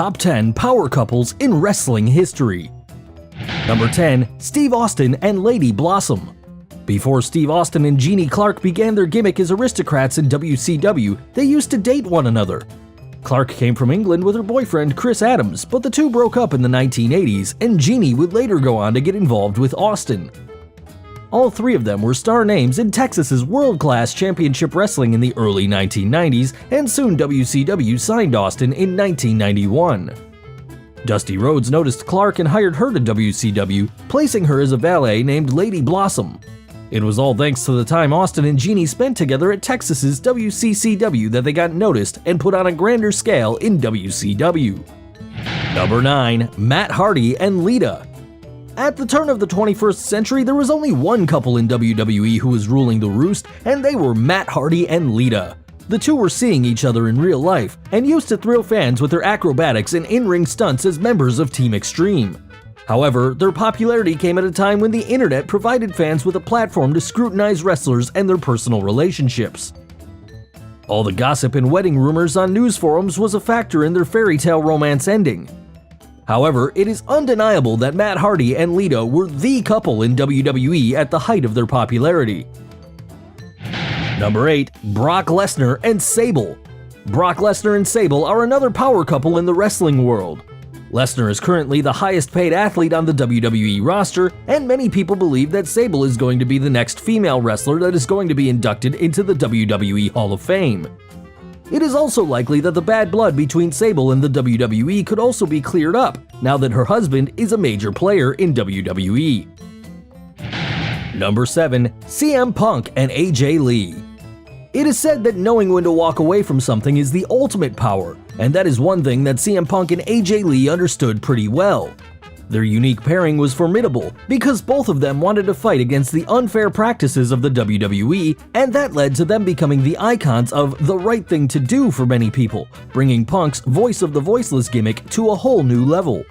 top 10 power couples in wrestling history. Number 10. Steve Austin and Lady Blossom. Before Steve Austin and Jeannie Clark began their gimmick as aristocrats in WCW, they used to date one another. Clark came from England with her boyfriend Chris Adams, but the two broke up in the 1980s, and Jeannie would later go on to get involved with Austin. All three of them were star names in Texas's world-class championship wrestling in the early 1990s, and soon WCW signed Austin in 1991. Dusty Rhodes noticed Clark and hired her to WCW, placing her as a valet named Lady Blossom. It was all thanks to the time Austin and Jeannie spent together at Texas's WCCW that they got noticed and put on a grander scale in WCW. Number 9. Matt Hardy and Lita. At the turn of the 21st century, there was only one couple in WWE who was ruling the roost, and they were Matt Hardy and Lita. The two were seeing each other in real life, and used to thrill fans with their acrobatics and in-ring stunts as members of Team Extreme. However, their popularity came at a time when the internet provided fans with a platform to scrutinize wrestlers and their personal relationships. All the gossip and wedding rumors on news forums was a factor in their fairy tale romance ending. However, it is undeniable that Matt Hardy and Lita were the couple in WWE at the height of their popularity. Number 8. Brock Lesnar and Sable. Brock Lesnar and Sable are another power couple in the wrestling world. Lesnar is currently the highest paid athlete on the WWE roster, and many people believe that Sable is going to be the next female wrestler that is going to be inducted into the WWE Hall of Fame. It is also likely that the bad blood between Sable and the WWE could also be cleared up, now that her husband is a major player in WWE. Number 7. CM Punk and AJ Lee. It is said that knowing when to walk away from something is the ultimate power, and that is one thing that CM Punk and AJ Lee understood pretty well. Their unique pairing was formidable because both of them wanted to fight against the unfair practices of the WWE, and that led to them becoming the icons of the right thing to do for many people, bringing Punk's voice of the voiceless gimmick to a whole new level.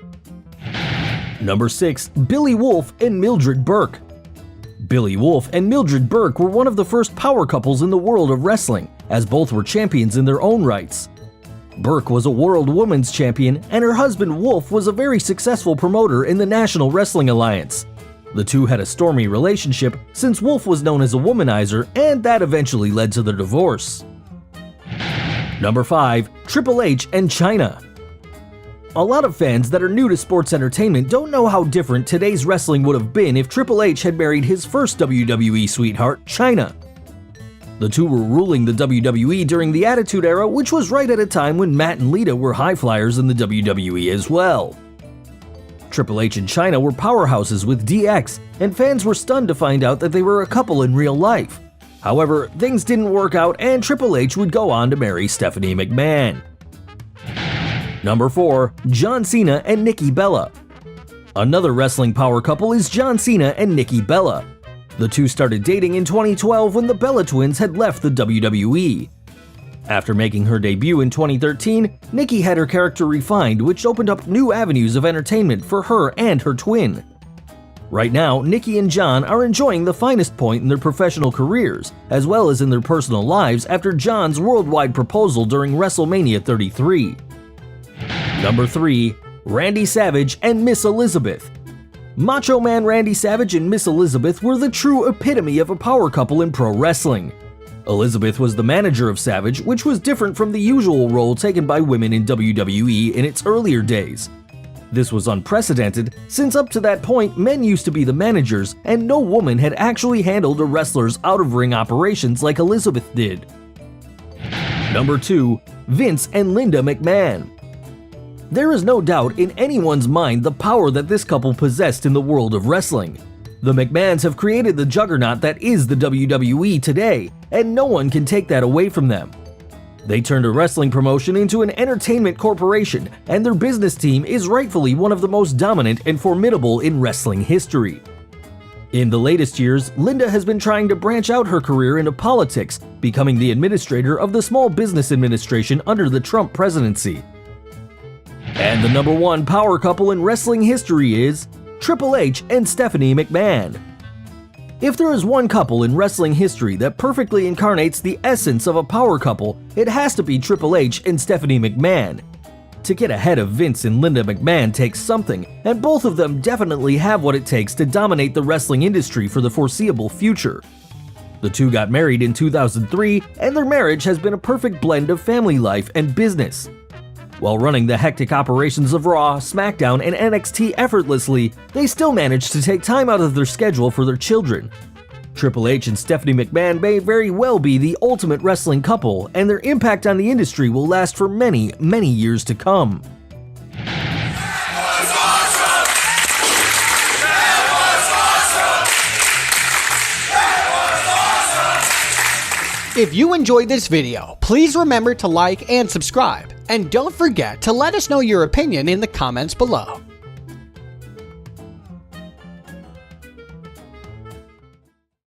Number 6. Billy Wolfe and Mildred Burke. Billy Wolfe and Mildred Burke were one of the first power couples in the world of wrestling, as both were champions in their own rights. Burke was a World Women's Champion, and her husband Wolfe was a very successful promoter in the National Wrestling Alliance. The two had a stormy relationship since Wolfe was known as a womanizer, and that eventually led to their divorce. Number 5. Triple H and Chyna. A lot of fans that are new to sports entertainment don't know how different today's wrestling would have been if Triple H had married his first WWE sweetheart, Chyna. The two were ruling the WWE during the Attitude Era, which was right at a time when Matt and Lita were high flyers in the WWE as well. Triple H and Chyna were powerhouses with DX, and fans were stunned to find out that they were a couple in real life. However, things didn't work out, and Triple H would go on to marry Stephanie McMahon. Number 4. John Cena and Nikki Bella. Another wrestling power couple is John Cena and Nikki Bella. The two started dating in 2012 when the Bella twins had left the WWE. After making her debut in 2013, Nikki had her character refined, which opened up new avenues of entertainment for her and her twin. Right now, Nikki and John are enjoying the finest point in their professional careers, as well as in their personal lives after John's worldwide proposal during WrestleMania 33. Number 3. Randy Savage and Miss Elizabeth. Macho Man Randy Savage and Miss Elizabeth were the true epitome of a power couple in pro wrestling. Elizabeth was the manager of Savage, which was different from the usual role taken by women in WWE in its earlier days. This was unprecedented, since up to that point men used to be the managers, and no woman had actually handled a wrestler's out-of-ring operations like Elizabeth did. Number 2. Vince and Linda McMahon. There is no doubt in anyone's mind the power that this couple possessed in the world of wrestling. The McMahons have created the juggernaut that is the WWE today, and no one can take that away from them. They turned a wrestling promotion into an entertainment corporation, and their business team is rightfully one of the most dominant and formidable in wrestling history. In the latest years, Linda has been trying to branch out her career into politics, becoming the administrator of the Small Business Administration under the Trump presidency. And the number 1 power couple in wrestling history is Triple H and Stephanie McMahon. If there is one couple in wrestling history that perfectly incarnates the essence of a power couple, it has to be Triple H and Stephanie McMahon. To get ahead of Vince and Linda McMahon takes something, and both of them definitely have what it takes to dominate the wrestling industry for the foreseeable future. The two got married in 2003, and their marriage has been a perfect blend of family life and business. While running the hectic operations of Raw, SmackDown, and NXT effortlessly, they still managed to take time out of their schedule for their children. Triple H and Stephanie McMahon may very well be the ultimate wrestling couple, and their impact on the industry will last for many, many years to come. If you enjoyed this video, please remember to like and subscribe, and don't forget to let us know your opinion in the comments below.